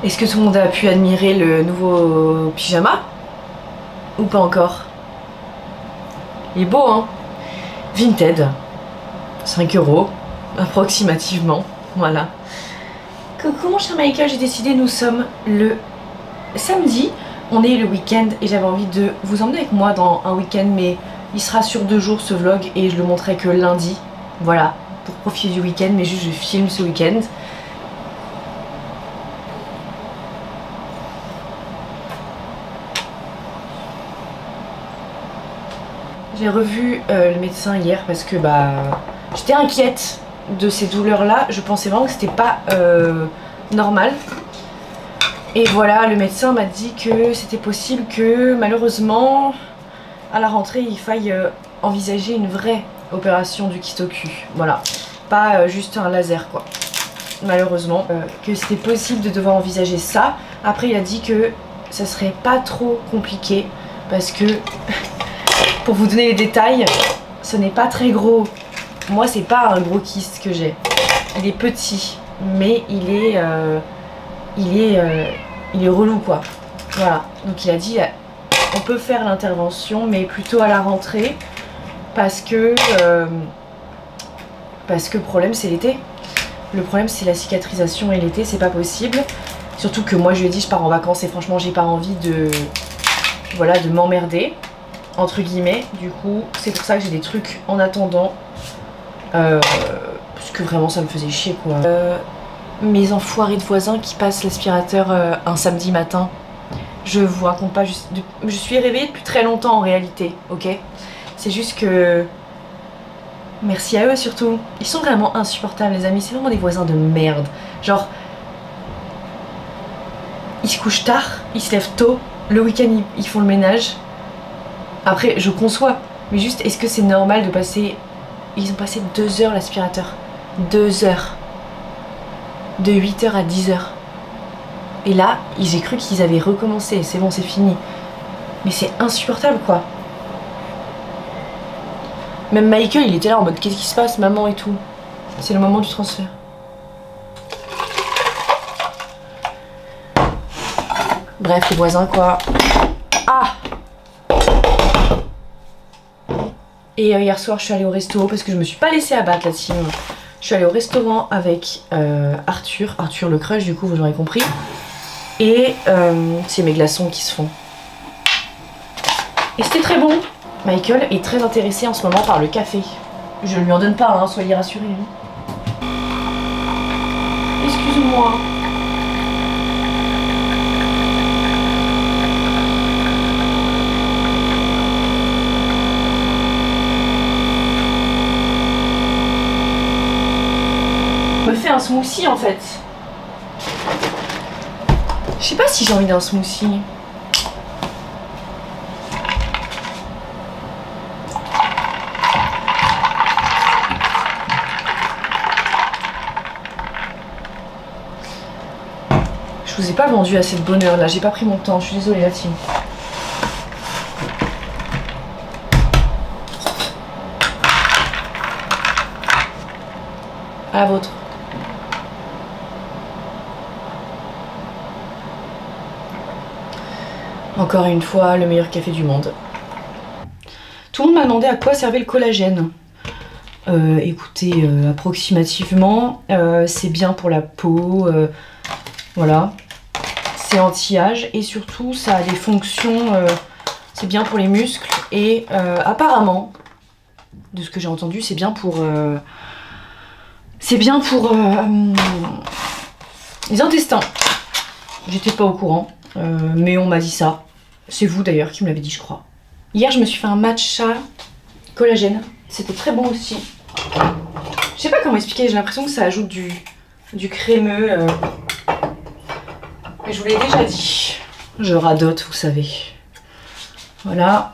Est-ce que tout le monde a pu admirer le nouveau pyjama? Ou pas encore? Il est beau, hein? Vinted. 5 € approximativement. Voilà. Coucou mon cher Michael, j'ai décidé, nous sommes le samedi. On est le week-end et j'avais envie de vous emmener avec moi dans un week-end, mais il sera sur 2 jours ce vlog et je le montrerai que lundi. Voilà, pour profiter du week-end, mais juste je filme ce week-end. J'ai revu le médecin hier parce que j'étais inquiète de ces douleurs là. Je pensais vraiment que c'était pas normal. Et voilà, le médecin m'a dit que c'était possible que malheureusement à la rentrée il faille envisager une vraie opération du kyste au cul. Voilà, pas juste un laser quoi. Malheureusement, que c'était possible de devoir envisager ça. Après il a dit que ça serait pas trop compliqué parce que pour vous donner les détails, ce n'est pas très gros. Moi c'est pas un gros kyste que j'ai. Il est petit, mais il est relou quoi. Voilà, donc il a dit on peut faire l'intervention mais plutôt à la rentrée parce que le problème c'est l'été. Le problème c'est la cicatrisation et l'été c'est pas possible. Surtout que moi je lui ai dit je pars en vacances et franchement j'ai pas envie de m'emmerder entre guillemets. Du coup c'est pour ça que j'ai des trucs en attendant parce que vraiment ça me faisait chier quoi. Mes enfoirés de voisins qui passent l'aspirateur un samedi matin. Je vous raconte pas, je suis réveillée depuis très longtemps en réalité, ok? C'est juste que... Merci à eux surtout. Ils sont vraiment insupportables les amis, c'est vraiment des voisins de merde. Genre... Ils se couchent tard, ils se lèvent tôt, le week-end ils font le ménage. Après je conçois, mais juste est-ce que c'est normal de passer... Ils ont passé 2 heures l'aspirateur. 2 heures. De 8 h à 10 h. Et là, j'ai cru qu'ils avaient recommencé. C'est bon, c'est fini. Mais c'est insupportable, quoi. Même Michael, il était là en mode qu'est-ce qui se passe, maman et tout. C'est le moment du transfert. Bref, les voisins, quoi. Ah! Et hier soir, je suis allée au resto parce que je me suis pas laissée abattre, la team. Je suis allée au restaurant avec Arthur le crush du coup, vous aurez compris. Et c'est mes glaçons qui se font. Et c'était très bon. Michael est très intéressé en ce moment par le café. Je lui en donne pas, hein, soyez rassurés. Excuse-moi. Me fait un smoothie en fait. Je sais pas si j'ai envie d'un smoothie. Je vous ai pas vendu assez de bonheur là, j'ai pas pris mon temps, je suis désolée la team. À la vôtre. Encore une fois, le meilleur café du monde. Tout le monde m'a demandé à quoi servait le collagène. Écoutez, approximativement, c'est bien pour la peau, voilà. C'est anti-âge et surtout ça a des fonctions, c'est bien pour les muscles et apparemment, de ce que j'ai entendu, c'est bien pour... les intestins. J'étais pas au courant, mais on m'a dit ça. C'est vous d'ailleurs qui me l'avez dit, je crois. Hier, je me suis fait un matcha collagène. C'était très bon aussi. Je sais pas comment expliquer, j'ai l'impression que ça ajoute du crémeux. Mais je vous l'ai déjà dit. Je radote, vous savez. Voilà.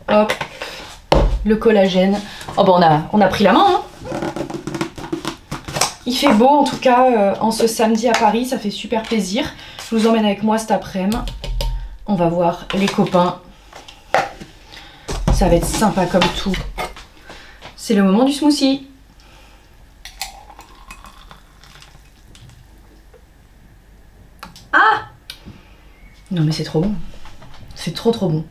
Hop. Le collagène. Oh bah on a pris la main, hein. Il fait beau en tout cas en ce samedi à Paris, ça fait super plaisir. Je vous emmène avec moi cet après-midi. On va voir les copains. Ça va être sympa comme tout. C'est le moment du smoothie. Non mais c'est trop bon. C'est trop bon.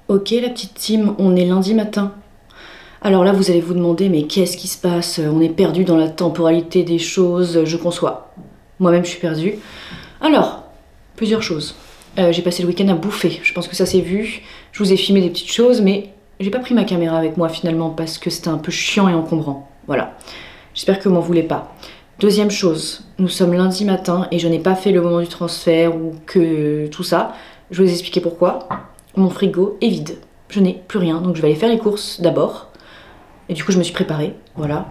Ok la petite team, on est lundi matin. Alors là vous allez vous demander mais qu'est-ce qui se passe? On est perdu dans la temporalité des choses, je conçois. Moi-même je suis perdue. Alors, plusieurs choses. J'ai passé le week-end à bouffer, je pense que ça s'est vu. Je vous ai filmé des petites choses mais j'ai pas pris ma caméra avec moi finalement parce que c'était un peu chiant et encombrant. Voilà, j'espère que vous m'en voulez pas. Deuxième chose, nous sommes lundi matin et je n'ai pas fait le moment du transfert ou que tout ça. Je vais vous expliquer pourquoi. Mon frigo est vide, je n'ai plus rien, donc je vais aller faire les courses d'abord. Et du coup je me suis préparée, voilà.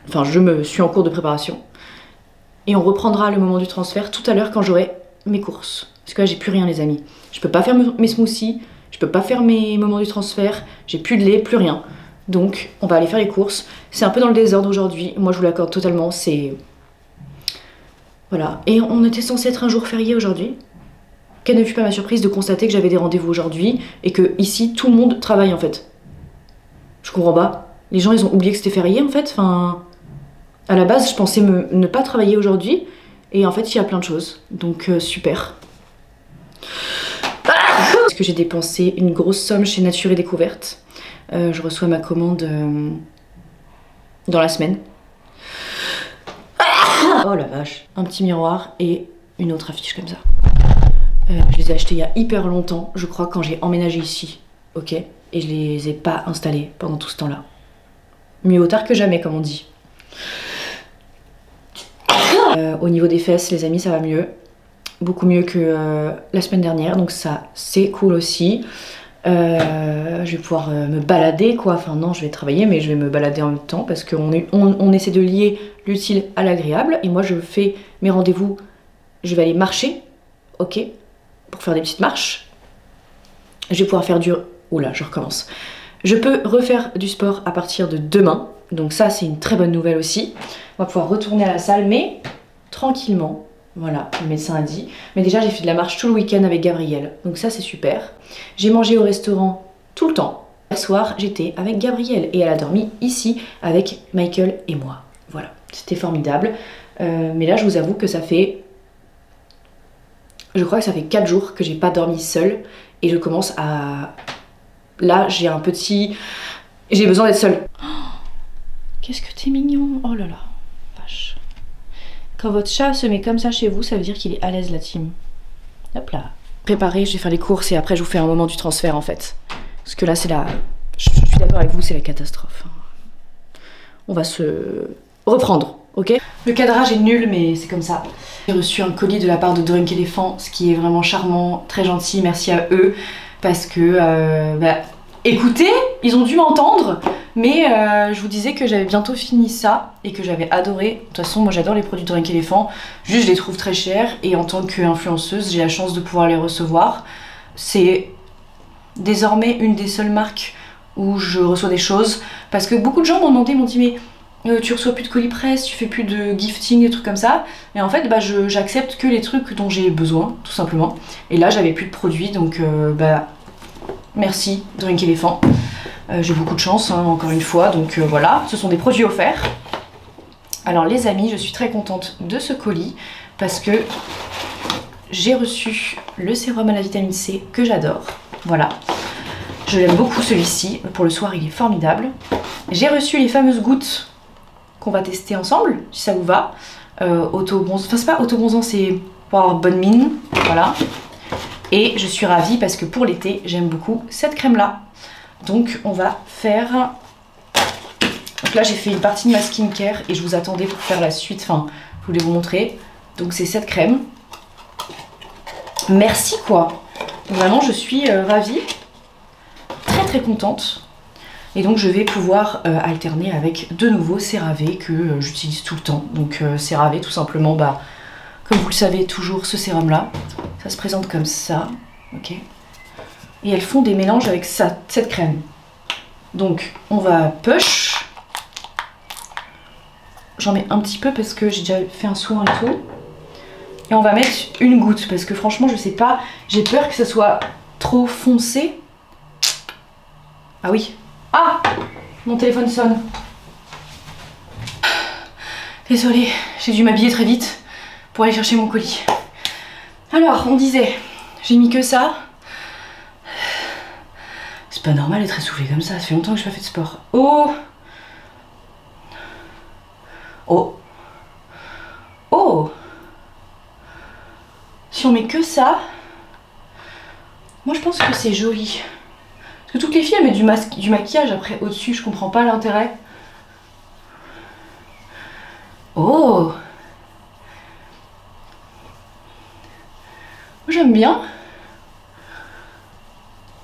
Enfin je me suis en cours de préparation. Et on reprendra le moment du transfert tout à l'heure quand j'aurai mes courses. Parce que là j'ai plus rien les amis. Je peux pas faire mes smoothies, je peux pas faire mes moments du transfert, j'ai plus de lait, plus rien. Donc on va aller faire les courses. C'est un peu dans le désordre aujourd'hui, moi je vous l'accorde totalement, c'est... Voilà. Et on était censé être un jour férié aujourd'hui. Quelle ne fut pas ma surprise de constater que j'avais des rendez-vous aujourd'hui et que ici tout le monde travaille en fait. Je comprends pas. Les gens ils ont oublié que c'était férié en fait. Enfin, à la base je pensais ne pas travailler aujourd'hui et en fait il y a plein de choses. Donc super. Parce que j'ai dépensé une grosse somme chez Nature et Découverte. Je reçois ma commande dans la semaine. Oh la vache. Un petit miroir et une autre affiche comme ça. Je les ai achetés il y a hyper longtemps, je crois, quand j'ai emménagé ici, ok? Et je les ai pas installés pendant tout ce temps-là. Mieux vaut tard que jamais, comme on dit. Au niveau des fesses, les amis, ça va mieux. Beaucoup mieux que la semaine dernière, donc ça, c'est cool aussi. Je vais pouvoir me balader, quoi. Enfin non, je vais travailler, mais je vais me balader en même temps, parce qu'on essaie de lier l'utile à l'agréable. Et moi, je fais mes rendez-vous, je vais aller marcher, ok? Pour faire des petites marches. Je vais pouvoir faire du... Oula, je recommence. Je peux refaire du sport à partir de demain. Donc ça, c'est une très bonne nouvelle aussi. On va pouvoir retourner à la salle, mais tranquillement. Voilà, le médecin a dit. Mais déjà, j'ai fait de la marche tout le week-end avec Gabriel. Donc ça, c'est super. J'ai mangé au restaurant tout le temps. Hier soir, j'étais avec Gabriel et elle a dormi ici avec Michael et moi. Voilà, c'était formidable. Mais là, je vous avoue que ça fait... Je crois que ça fait 4 jours que j'ai pas dormi seule et je commence à... Là, j'ai un petit... J'ai besoin d'être seule. Oh, qu'est-ce que t'es mignon. Oh là là, vache. Quand votre chat se met comme ça chez vous, ça veut dire qu'il est à l'aise la team. Hop là. Préparé, je vais faire les courses et après je vous fais un moment du transfert en fait. Parce que là, c'est la... Je suis d'accord avec vous, c'est la catastrophe. On va se reprendre, ok? Le cadrage est nul, mais c'est comme ça. J'ai reçu un colis de la part de Drunk Elephant, ce qui est vraiment charmant, très gentil, merci à eux. Parce que, écoutez, ils ont dû m'entendre, mais je vous disais que j'avais bientôt fini ça et que j'avais adoré. De toute façon, moi j'adore les produits de Drunk Elephant, juste je les trouve très chers et en tant qu'influenceuse, j'ai la chance de pouvoir les recevoir. C'est désormais une des seules marques où je reçois des choses, parce que beaucoup de gens m'ont demandé, m'ont dit mais... tu reçois plus de colis presse, tu fais plus de gifting, des trucs comme ça. Et en fait, j'accepte que les trucs dont j'ai besoin, tout simplement. Et là, j'avais plus de produits, donc merci Drunk Elephant. J'ai beaucoup de chance, hein, encore une fois, donc voilà. Ce sont des produits offerts. Alors les amis, je suis très contente de ce colis, parce que j'ai reçu le sérum à la vitamine C que j'adore. Voilà. Je l'aime beaucoup celui-ci. Pour le soir, il est formidable. J'ai reçu les fameuses gouttes qu'on va tester ensemble, si ça vous va. Auto-bronzant. Enfin, c'est pas auto-bronzant, c'est pour avoir bonne mine. Voilà. Et je suis ravie parce que pour l'été, j'aime beaucoup cette crème-là. Donc, on va faire... Donc là, j'ai fait une partie de ma skincare et je vous attendais pour faire la suite. Enfin, je voulais vous montrer. Donc, c'est cette crème. Merci, quoi. Vraiment, je suis ravie. Très contente. Et donc je vais pouvoir alterner avec de nouveau CeraVe que j'utilise tout le temps. Donc CeraVe tout simplement, bah, comme vous le savez toujours ce sérum là, ça se présente comme ça, ok. Et elles font des mélanges avec ça, cette crème. Donc on va push. J'en mets un petit peu parce que j'ai déjà fait un soin et tout. Et on va mettre une goutte parce que franchement je sais pas, j'ai peur que ça soit trop foncé. Ah oui. Ah, mon téléphone sonne. Désolée, j'ai dû m'habiller très vite pour aller chercher mon colis. Alors, on disait, j'ai mis que ça. C'est pas normal d'être essoufflée comme ça, ça fait longtemps que je n'ai pas fait de sport. Oh. Oh. Oh. Si on met que ça, moi je pense que c'est joli. Parce que toutes les filles elles mettent du maquillage après au-dessus, je comprends pas l'intérêt. Oh! J'aime bien.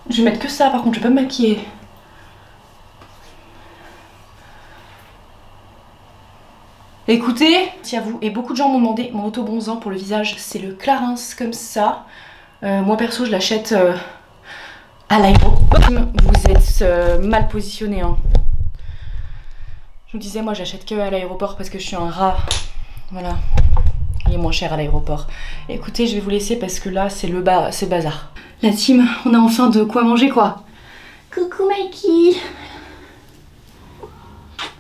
Je vais mettre que ça, par contre je vais pas me maquiller. Écoutez, si à vous, et beaucoup de gens m'ont demandé, mon auto-bronzant pour le visage, c'est le Clarins comme ça. Moi perso je l'achète... à l'aéroport. Vous êtes mal positionné, hein. Je vous disais, moi j'achète que à l'aéroport parce que je suis un rat. Voilà. Il est moins cher à l'aéroport. Écoutez, je vais vous laisser parce que là c'est le bazar. La team, on a enfin de quoi manger quoi. Coucou Mikey.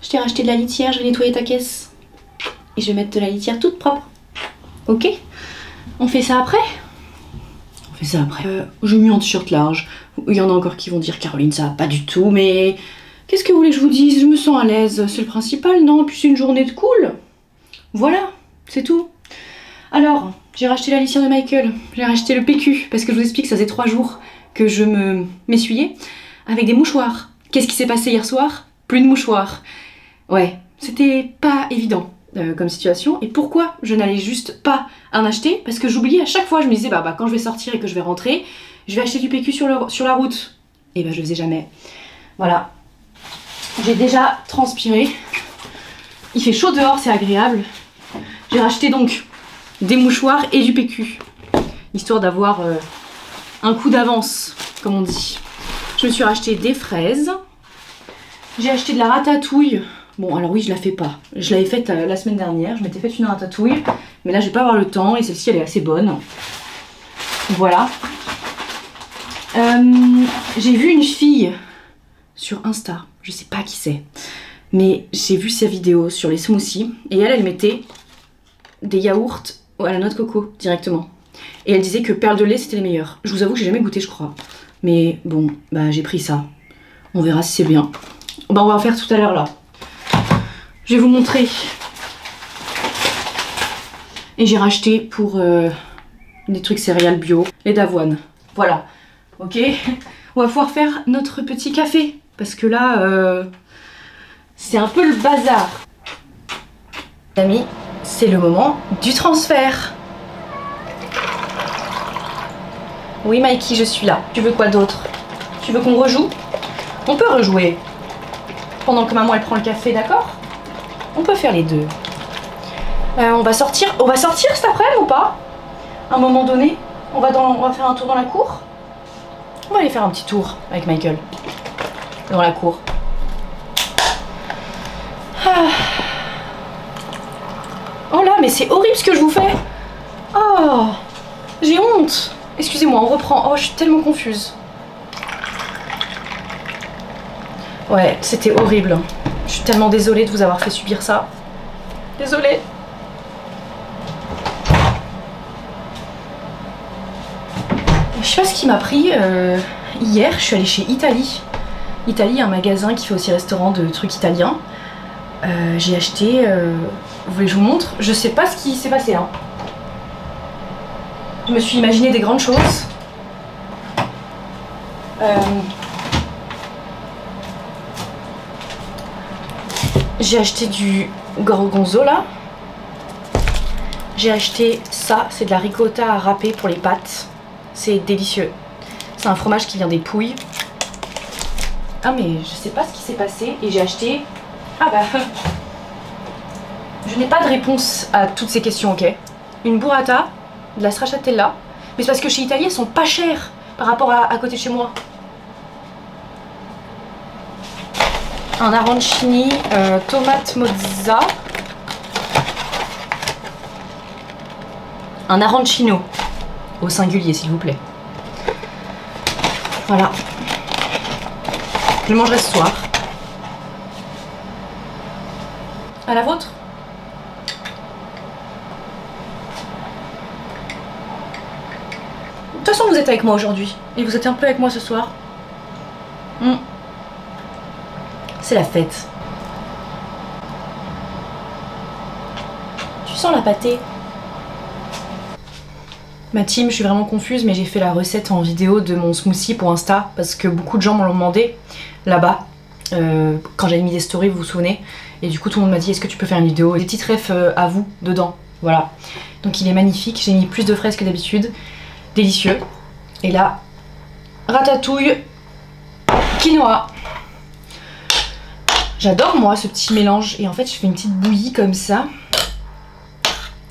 Je t'ai racheté de la litière, je vais nettoyer ta caisse. Et je vais mettre de la litière toute propre. Ok? On fait ça après? Ça après. J'ai mis un t-shirt large. Il y en a encore qui vont dire Caroline ça va pas du tout, mais qu'est-ce que vous voulez que je vous dise? Je me sens à l'aise, c'est le principal, non? Puis c'est une journée de cool. Voilà, c'est tout. Alors, j'ai racheté la litière de Michael, j'ai racheté le PQ, parce que je vous explique, ça faisait 3 jours que je m'essuyais avec des mouchoirs. Qu'est-ce qui s'est passé hier soir? Plus de mouchoirs. Ouais, c'était pas évident. Comme situation, et pourquoi je n'allais juste pas en acheter, parce que j'oubliais à chaque fois, je me disais bah quand je vais sortir et que je vais rentrer, je vais acheter du PQ sur la route, et bah je le faisais jamais. Voilà, j'ai déjà transpiré, il fait chaud dehors, c'est agréable. J'ai racheté donc des mouchoirs et du PQ, histoire d'avoir un coup d'avance, comme on dit. Je me suis racheté des fraises, j'ai acheté de la ratatouille. Bon, alors oui, je la fais pas. Je l'avais faite la semaine dernière. Je m'étais faite une ratatouille. Mais là, je vais pas avoir le temps. Et celle-ci, elle est assez bonne. Voilà. J'ai vu une fille sur Insta. Je sais pas qui c'est. Mais j'ai vu sa vidéo sur les smoothies. Et elle mettait des yaourts à la noix de coco directement. Et elle disait que perles de lait, c'était les meilleurs. Je vous avoue que j'ai jamais goûté, je crois. Mais bon, bah j'ai pris ça. On verra si c'est bien. Bah, on va en faire tout à l'heure, là. Je vais vous montrer. Et j'ai racheté pour des trucs céréales bio, les d'avoine. Voilà. Ok. On va pouvoir faire notre petit café. Parce que là, c'est un peu le bazar. Amis, c'est le moment du transfert. Oui Mikey, je suis là. Tu veux quoi d'autre? Tu veux qu'on rejoue? On peut rejouer. Pendant que maman elle prend le café, d'accord? On peut faire les deux. On va sortir cet après-midi ou pas? À un moment donné, on va faire un tour dans la cour. On va aller faire un petit tour avec Michael. Dans la cour. Ah. Oh là, mais c'est horrible ce que je vous fais. Oh, j'ai honte. Excusez-moi, on reprend. Oh, je suis tellement confuse. Ouais, c'était horrible. Je suis tellement désolée de vous avoir fait subir ça. Désolée. Je sais pas ce qui m'a pris hier, je suis allée chez Italie. Italie, un magasin qui fait aussi restaurant de trucs italiens. J'ai acheté... vous voulez que je vous montre? Je sais pas ce qui s'est passé. Hein. Je me suis imaginé des grandes choses. J'ai acheté du gorgonzola. J'ai acheté ça, c'est de la ricotta à râper pour les pâtes. C'est délicieux. C'est un fromage qui vient des Pouilles. Ah mais je sais pas ce qui s'est passé et j'ai acheté... Ah bah... Je n'ai pas de réponse à toutes ces questions, ok? Une burrata, de la stracciatella. Mais c'est parce que chez Italie, elles sont pas chères par rapport à côté de chez moi. Un arancini, tomate mozza. Un arancino, au singulier s'il vous plaît. Voilà. Je le mangerai ce soir. À la vôtre? De toute façon vous êtes avec moi aujourd'hui. Et vous êtes un peu avec moi ce soir. C'est la fête. Tu sens la pâtée? Ma team, je suis vraiment confuse, mais j'ai fait la recette en vidéo de mon smoothie pour Insta parce que beaucoup de gens me l'ont demandé là-bas quand j'avais mis des stories, vous vous souvenez. Et du coup, tout le monde m'a dit est-ce que tu peux faire une vidéo? Des petites refs à vous dedans, voilà. Donc il est magnifique, j'ai mis plus de fraises que d'habitude, délicieux. Et là, ratatouille, quinoa. J'adore moi ce petit mélange et en fait je fais une petite bouillie comme ça.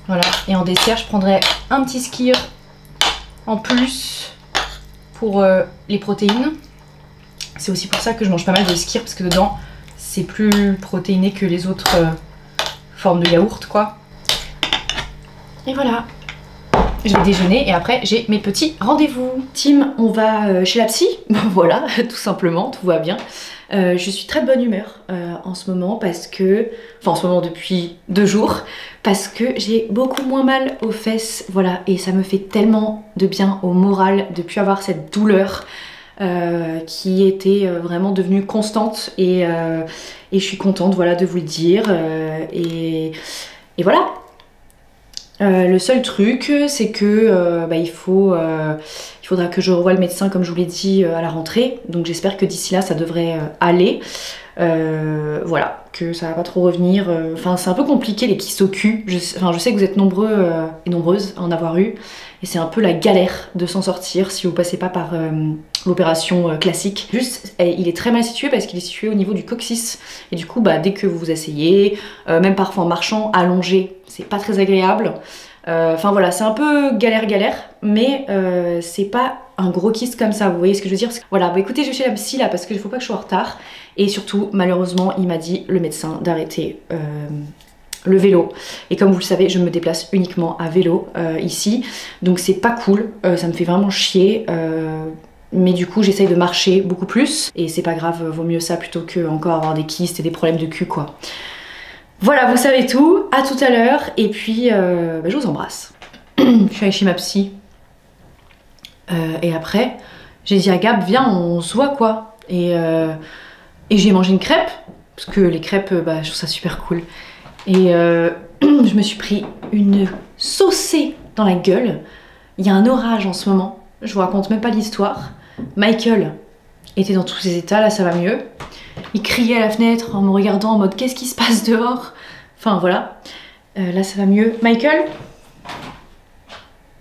Voilà, et en dessert je prendrai un petit skyr en plus pour les protéines. C'est aussi pour ça que je mange pas mal de skyr parce que dedans c'est plus protéiné que les autres formes de yaourt quoi. Et voilà, je vais déjeuner et après j'ai mes petits rendez-vous. Team, on va chez la psy, voilà, tout simplement, tout va bien. Je suis très de bonne humeur en ce moment parce que, enfin en ce moment depuis 2 jours, parce que j'ai beaucoup moins mal aux fesses, voilà, et ça me fait tellement de bien au moral de plus avoir cette douleur qui était vraiment devenue constante et je suis contente, voilà, de vous le dire et voilà. Le seul truc c'est que il faudra que je revoie le médecin comme je vous l'ai dit à la rentrée, donc j'espère que d'ici là ça devrait aller. Voilà, que ça va pas trop revenir. Enfin c'est un peu compliqué les kystes au cul, je sais que vous êtes nombreux et nombreuses à en avoir eu et c'est un peu la galère de s'en sortir si vous passez pas par l'opération classique. Juste il est très mal situé parce qu'il est situé au niveau du coccyx et du coup dès que vous vous asseyez, même parfois en marchant allongé, c'est pas très agréable. Enfin voilà, c'est un peu galère, mais c'est pas un gros kyste comme ça, vous voyez ce que je veux dire? Voilà, écoutez, je vais chez la psy là parce qu'il faut pas que je sois en retard. Et surtout, malheureusement, il m'a dit, le médecin, d'arrêter le vélo. Et comme vous le savez, je me déplace uniquement à vélo ici. Donc c'est pas cool, ça me fait vraiment chier. Mais du coup, j'essaye de marcher beaucoup plus. Et c'est pas grave, vaut mieux ça plutôt que encore avoir des kystes et des problèmes de cul quoi. Voilà, vous savez tout, à tout à l'heure, et puis je vous embrasse. Je suis allée chez ma psy, et après, j'ai dit à Gab, viens, on se voit quoi. Et j'ai mangé une crêpe, parce que les crêpes, je trouve ça super cool. Et je me suis pris une saucée dans la gueule. Il y a un orage en ce moment, je vous raconte même pas l'histoire. Michael était dans tous ses états, là ça va mieux. Il criait à la fenêtre en me regardant en mode qu'est-ce qui se passe dehors? Enfin voilà, là ça va mieux. Michael?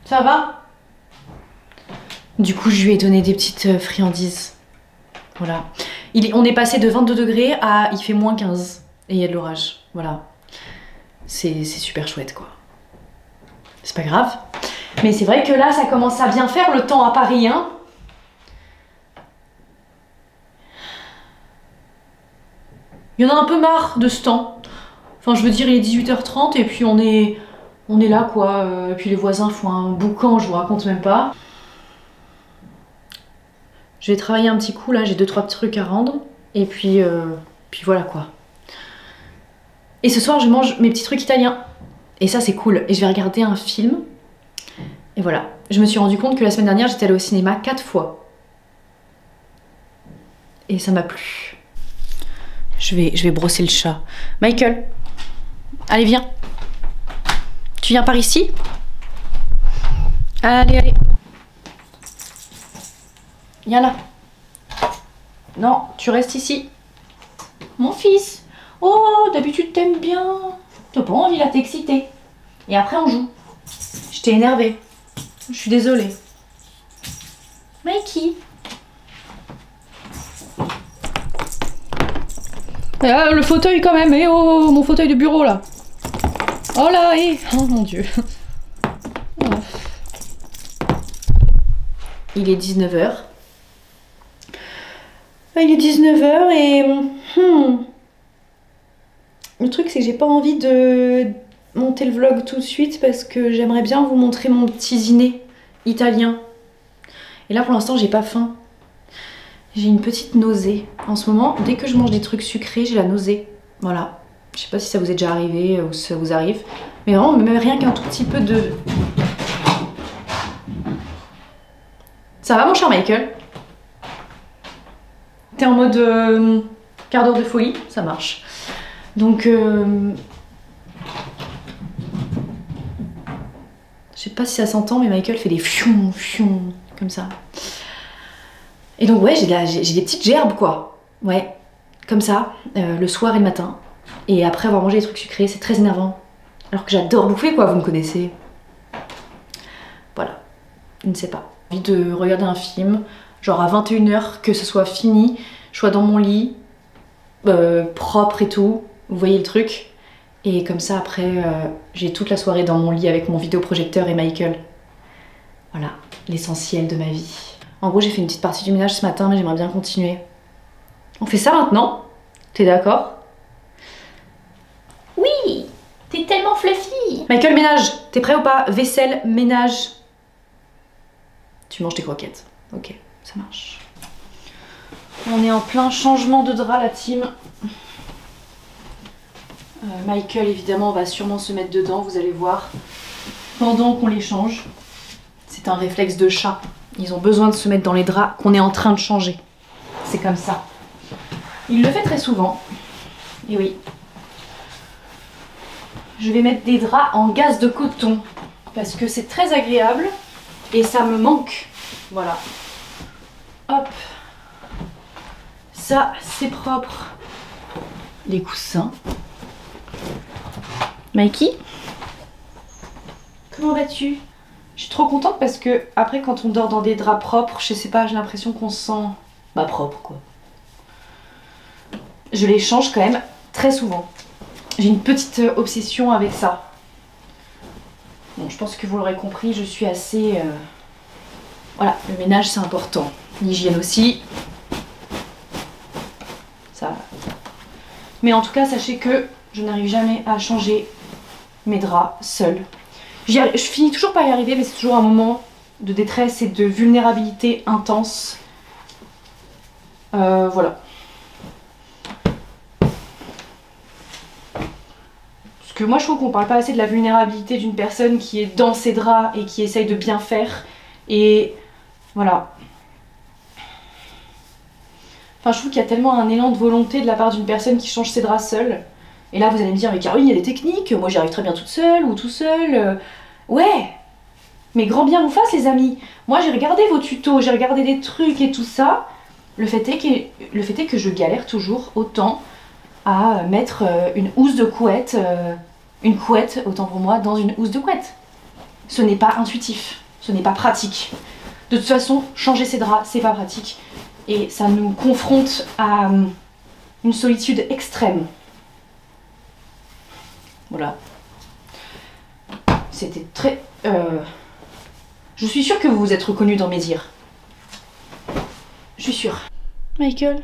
Ça va? Du coup je lui ai donné des petites friandises. Voilà. On est passé de 22 degrés à il fait moins 15 et il y a de l'orage. Voilà. C'est super chouette quoi. C'est pas grave. Mais c'est vrai que là ça commence à bien faire le temps à Paris hein. Il y en a un peu marre de ce temps. Enfin je veux dire il est 18h30 et puis on est là quoi. Et puis les voisins font un boucan, je vous raconte même pas. Je vais travailler un petit coup là, j'ai 2-3 trucs à rendre. Et puis voilà quoi. Et ce soir je mange mes petits trucs italiens. Et ça c'est cool. Et je vais regarder un film. Et voilà. je me suis rendu compte que la semaine dernière, j'étais allée au cinéma 4 fois. Et ça m'a plu. Je vais brosser le chat. Michael, allez, viens. Tu viens par ici? Allez, allez. Viens là. Non, tu restes ici. Mon fils. Oh, d'habitude t'aimes bien. T'as pas envie là, t'exciter. Et après on joue. Je t'ai énervé. Je suis désolée. Mikey. Ah, le fauteuil quand même. Eh oh, mon fauteuil de bureau là. Oh là, eh. Oh mon Dieu. Oh. Il est 19h. Il est 19h et... Le truc c'est que j'ai pas envie de monter le vlog tout de suite parce que j'aimerais bien vous montrer mon petit dîner italien. Et là pour l'instant j'ai pas faim. J'ai une petite nausée. En ce moment, dès que je mange des trucs sucrés, j'ai la nausée. Voilà. Je sais pas si ça vous est déjà arrivé ou si ça vous arrive. Mais vraiment, même rien qu'un tout petit peu de... Ça va mon cher Michael? T'es en mode quart d'heure de folie? Ça marche. Donc... Je sais pas si ça s'entend, mais Michael fait des fion, fion, comme ça. Et donc ouais, j'ai des petites gerbes quoi. Ouais, comme ça, le soir et le matin. Et après avoir mangé des trucs sucrés, c'est très énervant. Alors que j'adore bouffer quoi, vous me connaissez. Voilà, je ne sais pas. J'ai envie de regarder un film, genre à 21h, que ce soit fini, je sois dans mon lit, propre et tout, vous voyez le truc. Et comme ça après, j'ai toute la soirée dans mon lit avec mon vidéoprojecteur et Michael. Voilà, l'essentiel de ma vie. En gros, j'ai fait une petite partie du ménage ce matin, mais j'aimerais bien continuer. On fait ça maintenant? T'es d'accord? Oui! T'es tellement fluffy! Michael, ménage! T'es prêt ou pas? Vaisselle, ménage. Tu manges tes croquettes. Ok, ça marche. On est en plein changement de drap, la team. Michael, évidemment, va sûrement se mettre dedans, vous allez voir. Pendant qu'on les change. C'est un réflexe de chat. Ils ont besoin de se mettre dans les draps qu'on est en train de changer. C'est comme ça. Il le fait très souvent. Et oui. Je vais mettre des draps en gaze de coton. Parce que c'est très agréable. Et ça me manque. Voilà. Hop. Ça, c'est propre. Les coussins. Mikey, comment vas-tu? Je suis trop contente parce que après quand on dort dans des draps propres, je sais pas, j'ai l'impression qu'on se sent propre quoi. Je les change quand même très souvent. J'ai une petite obsession avec ça. Bon, je pense que vous l'aurez compris, je suis assez... Voilà, le ménage c'est important. L'hygiène aussi. Ça... Mais en tout cas, sachez que je n'arrive jamais à changer mes draps seule. Je finis toujours par y arriver, mais c'est toujours un moment de détresse et de vulnérabilité intense. Voilà. Parce que moi je trouve qu'on parle pas assez de la vulnérabilité d'une personne qui est dans ses draps et qui essaye de bien faire. Et voilà. Enfin je trouve qu'il y a tellement un élan de volonté de la part d'une personne qui change ses draps seule. Et là vous allez me dire, mais Caroline, il y a des techniques, moi j'y arrive très bien toute seule ou tout seul. Ouais, mais grand bien vous fasse les amis. Moi j'ai regardé vos tutos, j'ai regardé des trucs et tout ça. Le fait est que je galère toujours autant à mettre une housse de couette, une couette, autant pour moi, dans une housse de couette. Ce n'est pas intuitif, ce n'est pas pratique. De toute façon, changer ses draps, c'est pas pratique. Et ça nous confronte à une solitude extrême. Voilà. C'était très... Je suis sûre que vous vous êtes reconnu dans mes dires. Je suis sûre. Michael,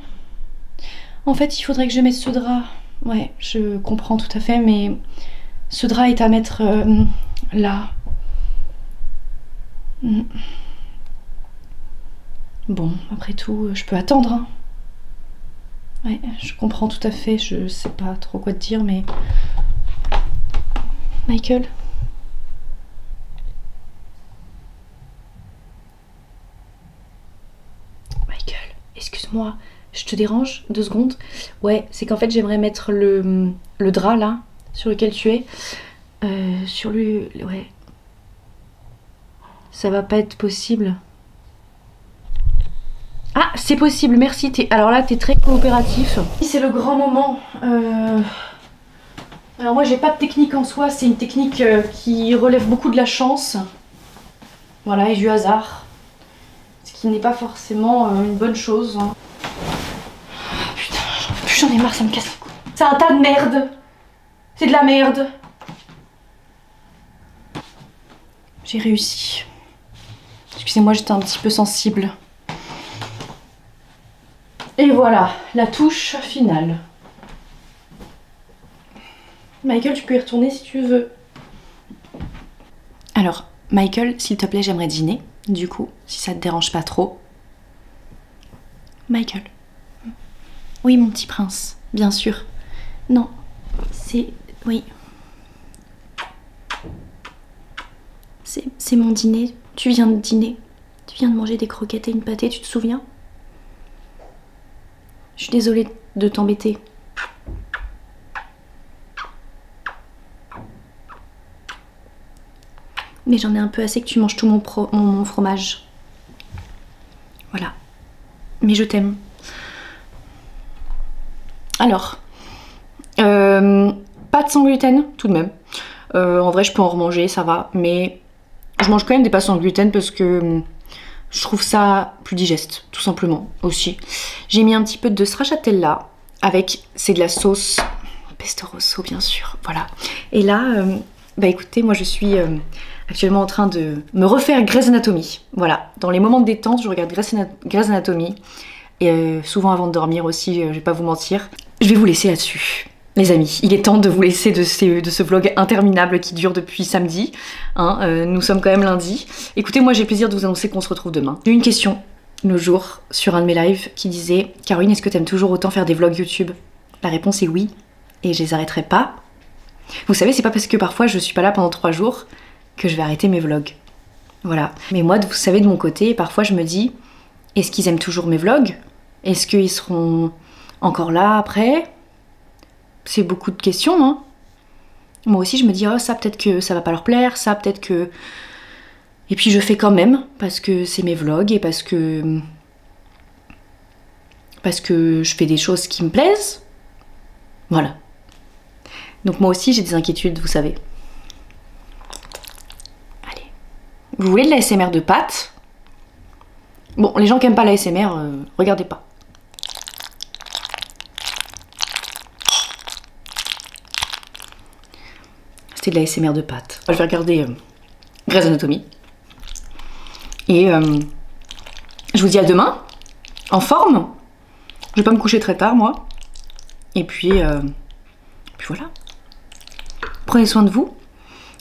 en fait, il faudrait que je mette ce drap. Ouais, je comprends tout à fait, mais ce drap est à mettre là. Bon, après tout, je peux attendre. Hein. Ouais, je comprends tout à fait. Je sais pas trop quoi te dire, mais... Michael, excuse-moi, je te dérange 2 secondes. Ouais, c'est qu'en fait j'aimerais mettre le drap là, sur lequel tu es. Sur le... Ouais. Ça va pas être possible. Ah, c'est possible, merci. Alors là, t'es très coopératif. C'est le grand moment. Alors moi, j'ai pas de technique en soi. C'est une technique qui relève beaucoup de la chance. Voilà, et du hasard. Ce qui n'est pas forcément une bonne chose. Putain, j'en ai marre, ça me casse les couilles. C'est un tas de merde. C'est de la merde. J'ai réussi. Excusez-moi, j'étais un petit peu sensible. Et voilà, la touche finale. Michael, tu peux y retourner si tu veux. Alors, Michael, s'il te plaît, j'aimerais dîner. Du coup, si ça te dérange pas trop. Michael. Oui, mon petit prince, bien sûr. Non, c'est... Oui. C'est mon dîner. Tu viens de dîner. Tu viens de manger des croquettes et une pâtée, tu te souviens? Je suis désolée de t'embêter. Mais j'en ai un peu assez que tu manges tout mon fromage. Voilà. Mais je t'aime. Alors, pâtes sans gluten, tout de même. En vrai, je peux en remanger, ça va. Mais je mange quand même des pâtes sans gluten parce que je trouve ça plus digeste, tout simplement, aussi. J'ai mis un petit peu de stracciatella avec, c'est de la sauce pesto rosso, bien sûr, voilà. Et là, bah écoutez, moi je suis actuellement en train de me refaire Grey's Anatomy. Voilà, dans les moments de détente, je regarde Grey's Anatomy. Et souvent avant de dormir aussi, je vais pas vous mentir. Je vais vous laisser là-dessus. Les amis, il est temps de vous laisser de ce vlog interminable qui dure depuis samedi. Hein, nous sommes quand même lundi. Écoutez, moi j'ai le plaisir de vous annoncer qu'on se retrouve demain. J'ai eu une question le jour sur un de mes lives qui disait « Caroline, est-ce que t'aimes toujours autant faire des vlogs YouTube ?» La réponse est oui, et je les arrêterai pas. Vous savez, c'est pas parce que parfois je suis pas là pendant 3 jours que je vais arrêter mes vlogs. Voilà. Mais moi, vous savez, de mon côté, parfois je me dis « Est-ce qu'ils aiment toujours mes vlogs? Est-ce qu'ils seront encore là après ?» C'est beaucoup de questions, hein. Moi aussi, je me dis, oh, ça, peut-être que ça va pas leur plaire, ça, peut-être que... Et puis, je fais quand même, parce que c'est mes vlogs et parce que je fais des choses qui me plaisent. Voilà. Donc, moi aussi, j'ai des inquiétudes, vous savez. Allez. Vous voulez de la l'ASMR de pâtes? Bon, les gens qui aiment pas la l'ASMR, regardez pas. De la ASMR de pâtes. Je vais regarder Grey's Anatomy. Et je vous dis à demain, en forme. Je vais pas me coucher très tard, moi. Et puis voilà. Prenez soin de vous.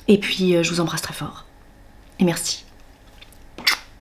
Et puis je vous embrasse très fort. Et merci.